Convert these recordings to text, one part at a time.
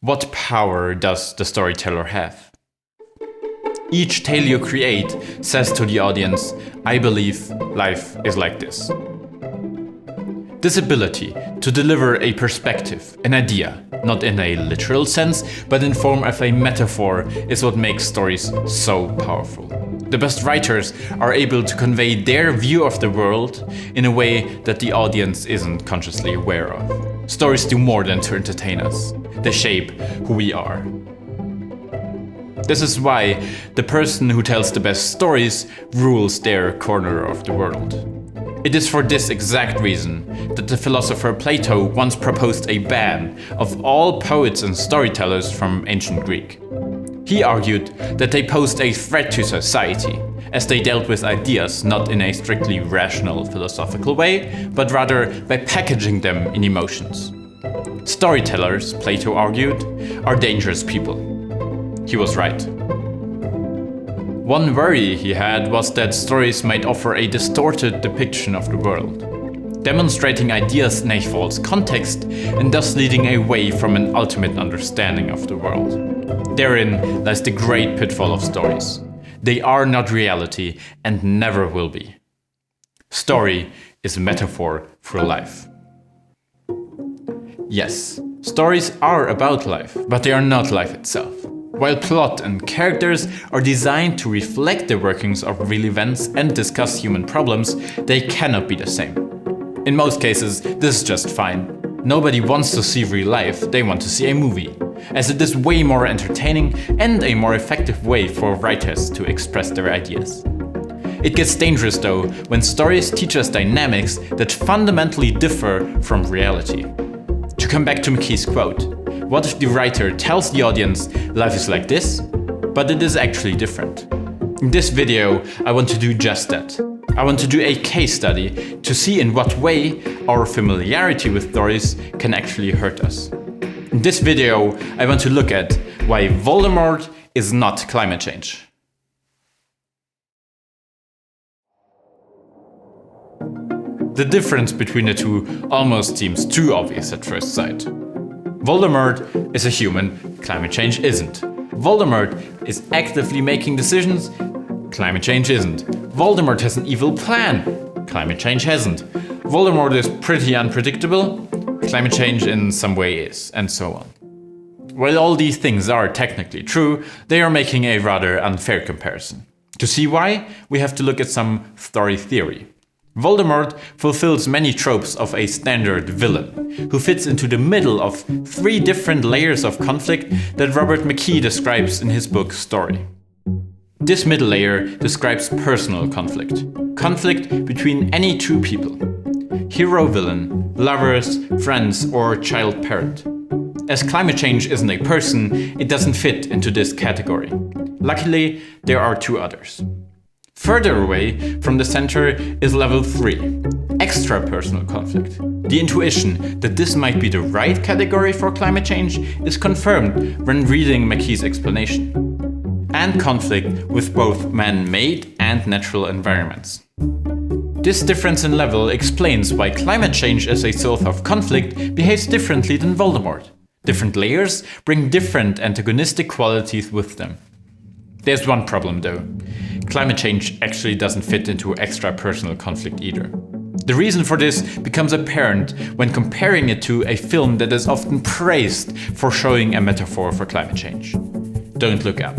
What power does the storyteller have? Each tale you create says to the audience, I believe life is like this. This ability to deliver a perspective, an idea, not in a literal sense, but in form of a metaphor, is what makes stories so powerful. The best writers are able to convey their view of the world in a way that the audience isn't consciously aware of. Stories do more than to entertain us. They shape who we are. This is why the person who tells the best stories rules their corner of the world. It is for this exact reason that the philosopher Plato once proposed a ban of all poets and storytellers from ancient Greek. He argued that they posed a threat to society, as they dealt with ideas not in a strictly rational philosophical way, but rather by packaging them in emotions. Storytellers, Plato argued, are dangerous people. He was right. One worry he had was that stories might offer a distorted depiction of the world, demonstrating ideas in a false context and thus leading away from an ultimate understanding of the world. Therein lies the great pitfall of stories. They are not reality and never will be. Story is a metaphor for life. Yes, stories are about life, but they are not life itself. While plot and characters are designed to reflect the workings of real events and discuss human problems, they cannot be the same. In most cases, this is just fine. Nobody wants to see real life, they want to see a movie, as it is way more entertaining and a more effective way for writers to express their ideas. It gets dangerous though when stories teach us dynamics that fundamentally differ from reality. To come back to McKee's quote, what if the writer tells the audience life is like this, but it is actually different? In this video, I want to do just that. I want to do a case study to see in what way our familiarity with stories can actually hurt us. In this video, I want to look at why Voldemort is not climate change. The difference between the two almost seems too obvious at first sight. Voldemort is a human, climate change isn't. Voldemort is actively making decisions, climate change isn't. Voldemort has an evil plan, climate change hasn't. Voldemort is pretty unpredictable, climate change in some way is, and so on. While all these things are technically true, they are making a rather unfair comparison. To see why, we have to look at some story theory. Voldemort fulfills many tropes of a standard villain, who fits into the middle of 3 different layers of conflict that Robert McKee describes in his book Story. This middle layer describes personal conflict. Conflict between any 2 people. Hero-villain, lovers, friends, or child-parent. As climate change isn't a person, it doesn't fit into this category. Luckily, there are 2 others. Further away from the center is level 3, extra-personal conflict. The intuition that this might be the right category for climate change is confirmed when reading McKee's explanation. And conflict with both man-made and natural environments. This difference in level explains why climate change as a source of conflict behaves differently than Voldemort. Different layers bring different antagonistic qualities with them. There's one problem though. Climate change actually doesn't fit into extra-personal conflict either. The reason for this becomes apparent when comparing it to a film that is often praised for showing a metaphor for climate change. Don't Look Up.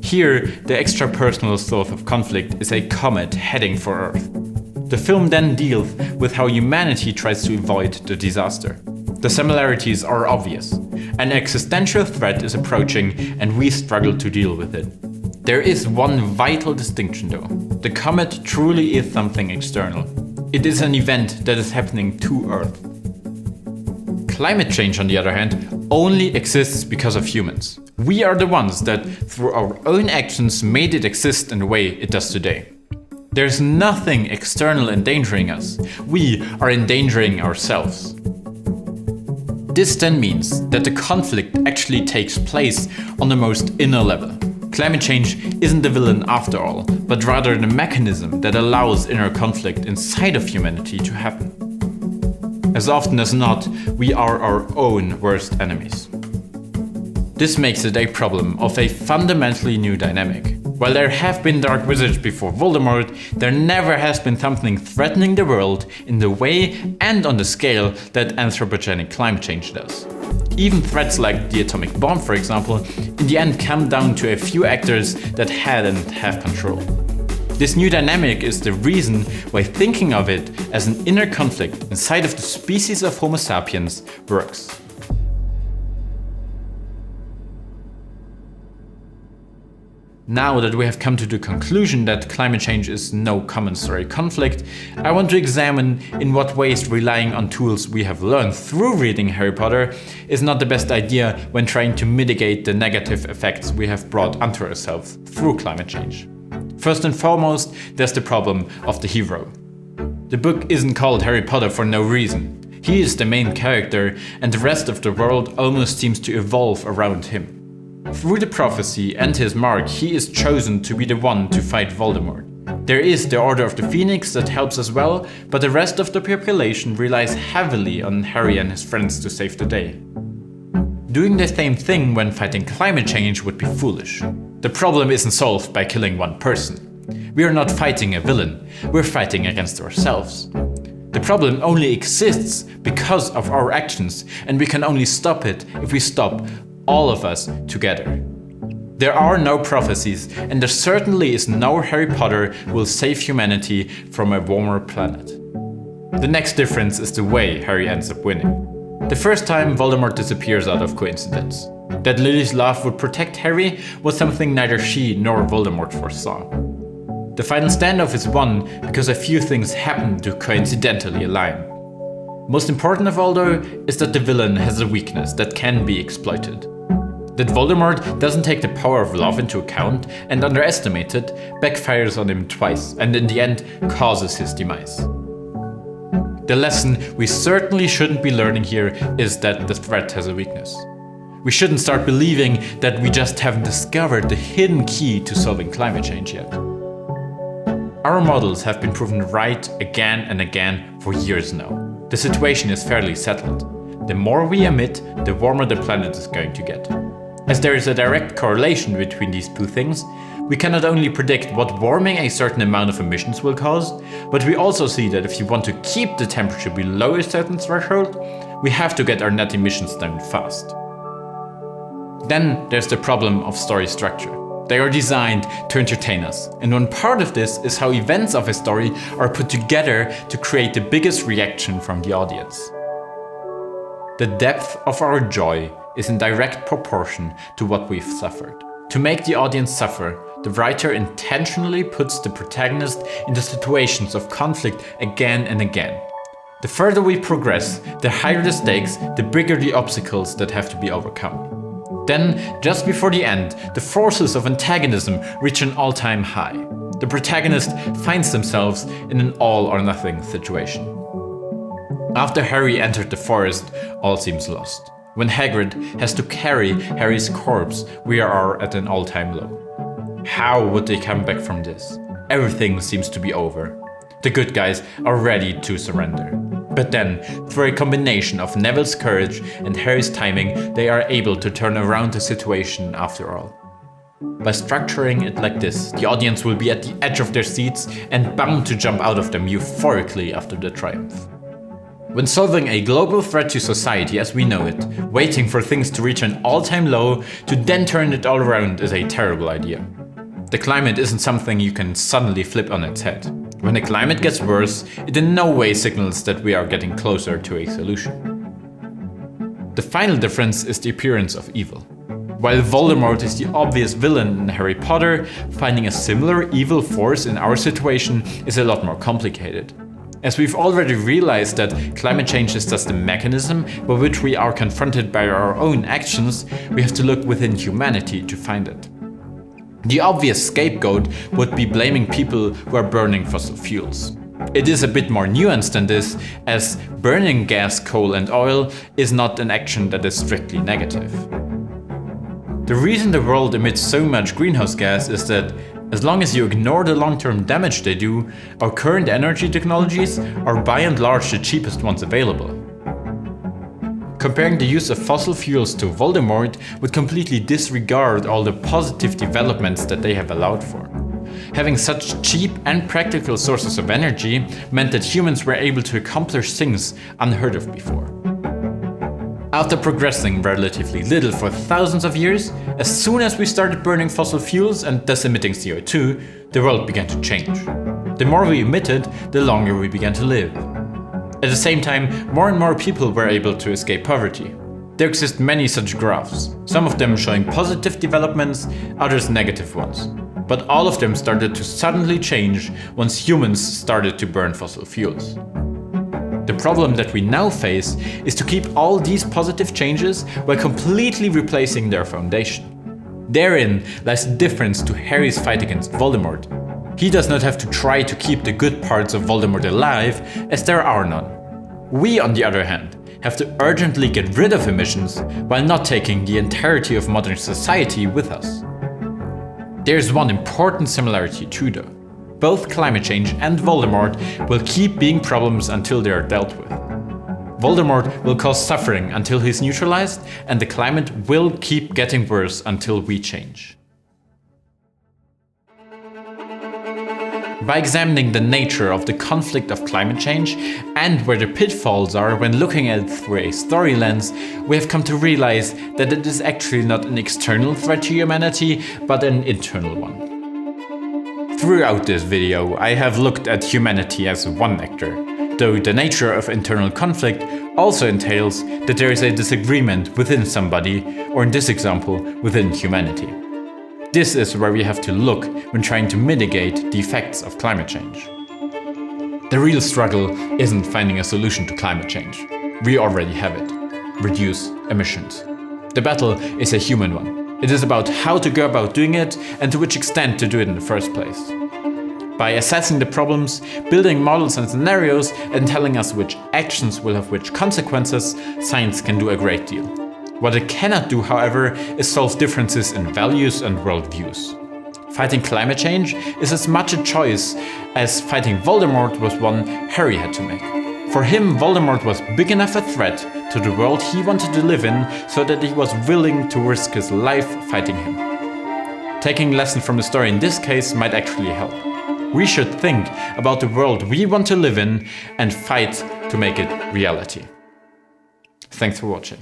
Here, the extra-personal source of conflict is a comet heading for Earth. The film then deals with how humanity tries to avoid the disaster. The similarities are obvious. An existential threat is approaching and we struggle to deal with it. There is one vital distinction though. The comet truly is something external. It is an event that is happening to Earth. Climate change, on the other hand, only exists because of humans. We are the ones that, through our own actions, made it exist in the way it does today. There's nothing external endangering us. We are endangering ourselves. This then means that the conflict actually takes place on the most inner level. Climate change isn't the villain after all, but rather the mechanism that allows inner conflict inside of humanity to happen. As often as not, we are our own worst enemies. This makes it a problem of a fundamentally new dynamic. While there have been dark wizards before Voldemort, there never has been something threatening the world in the way and on the scale that anthropogenic climate change does. Even threats like the atomic bomb, for example, in the end come down to a few actors that had and have control. This new dynamic is the reason why thinking of it as an inner conflict inside of the species of Homo sapiens works. Now that we have come to the conclusion that climate change is no common story conflict, I want to examine in what ways relying on tools we have learned through reading Harry Potter is not the best idea when trying to mitigate the negative effects we have brought onto ourselves through climate change. First and foremost, there's the problem of the hero. The book isn't called Harry Potter for no reason. He is the main character, and the rest of the world almost seems to evolve around him. Through the prophecy and his mark, he is chosen to be the one to fight Voldemort. There is the Order of the Phoenix that helps as well, but the rest of the population relies heavily on Harry and his friends to save the day. Doing the same thing when fighting climate change would be foolish. The problem isn't solved by killing one person. We are not fighting a villain, we're fighting against ourselves. The problem only exists because of our actions, and we can only stop it if we stop all of us together. There are no prophecies, and there certainly is no Harry Potter will save humanity from a warmer planet. The next difference is the way Harry ends up winning. The first time Voldemort disappears out of coincidence. That Lily's love would protect Harry was something neither she nor Voldemort foresaw. The final standoff is won because a few things happen to coincidentally align. Most important of all though, is that the villain has a weakness that can be exploited. That Voldemort doesn't take the power of love into account and underestimate it, backfires on him twice and in the end causes his demise. The lesson we certainly shouldn't be learning here is that the threat has a weakness. We shouldn't start believing that we just haven't discovered the hidden key to solving climate change yet. Our models have been proven right again and again for years now. The situation is fairly settled. The more we emit, the warmer the planet is going to get. As there is a direct correlation between these two things, we can not only predict what warming a certain amount of emissions will cause, but we also see that if you want to keep the temperature below a certain threshold, we have to get our net emissions down fast. Then there's the problem of story structure. They are designed to entertain us, and one part of this is how events of a story are put together to create the biggest reaction from the audience. The depth of our joy is in direct proportion to what we've suffered. To make the audience suffer, the writer intentionally puts the protagonist into situations of conflict again and again. The further we progress, the higher the stakes, the bigger the obstacles that have to be overcome. Then, just before the end, the forces of antagonism reach an all-time high. The protagonist finds themselves in an all-or-nothing situation. After Harry entered the forest, all seems lost. When Hagrid has to carry Harry's corpse, we are at an all-time low. How would they come back from this? Everything seems to be over. The good guys are ready to surrender. But then, through a combination of Neville's courage and Harry's timing, they are able to turn around the situation after all. By structuring it like this, the audience will be at the edge of their seats and bound to jump out of them euphorically after the triumph. When solving a global threat to society as we know it, waiting for things to reach an all-time low to then turn it all around is a terrible idea. The climate isn't something you can suddenly flip on its head. When the climate gets worse, it in no way signals that we are getting closer to a solution. The final difference is the appearance of evil. While Voldemort is the obvious villain in Harry Potter, finding a similar evil force in our situation is a lot more complicated. As we've already realized that climate change is just a mechanism by which we are confronted by our own actions, we have to look within humanity to find it. The obvious scapegoat would be blaming people who are burning fossil fuels. It is a bit more nuanced than this, as burning gas, coal and oil is not an action that is strictly negative. The reason the world emits so much greenhouse gas is that as long as you ignore the long-term damage they do, our current energy technologies are by and large the cheapest ones available. Comparing the use of fossil fuels to Voldemort would completely disregard all the positive developments that they have allowed for. Having such cheap and practical sources of energy meant that humans were able to accomplish things unheard of before. After progressing relatively little for thousands of years, as soon as we started burning fossil fuels and thus emitting CO2, the world began to change. The more we emitted, the longer we began to live. At the same time, more and more people were able to escape poverty. There exist many such graphs, some of them showing positive developments, others negative ones. But all of them started to suddenly change once humans started to burn fossil fuels. The problem that we now face is to keep all these positive changes while completely replacing their foundation. Therein lies the difference to Harry's fight against Voldemort. He does not have to try to keep the good parts of Voldemort alive, as there are none. We, on the other hand, have to urgently get rid of emissions while not taking the entirety of modern society with us. There's one important similarity too though. Both climate change and Voldemort will keep being problems until they are dealt with. Voldemort will cause suffering until he's neutralized, and the climate will keep getting worse until we change. By examining the nature of the conflict of climate change and where the pitfalls are when looking at it through a story lens, we have come to realize that it is actually not an external threat to humanity, but an internal one. Throughout this video, I have looked at humanity as one actor, though the nature of internal conflict also entails that there is a disagreement within somebody, or in this example, within humanity. This is where we have to look when trying to mitigate the effects of climate change. The real struggle isn't finding a solution to climate change. We already have it. Reduce emissions. The battle is a human one. It is about how to go about doing it and to which extent to do it in the first place. By assessing the problems, building models and scenarios, and telling us which actions will have which consequences, science can do a great deal. What it cannot do, however, is solve differences in values and worldviews. Fighting climate change is as much a choice as fighting Voldemort was one Harry had to make. For him, Voldemort was big enough a threat to the world he wanted to live in so that he was willing to risk his life fighting him. Taking a lesson from the story in this case might actually help. We should think about the world we want to live in and fight to make it reality. Thanks for watching.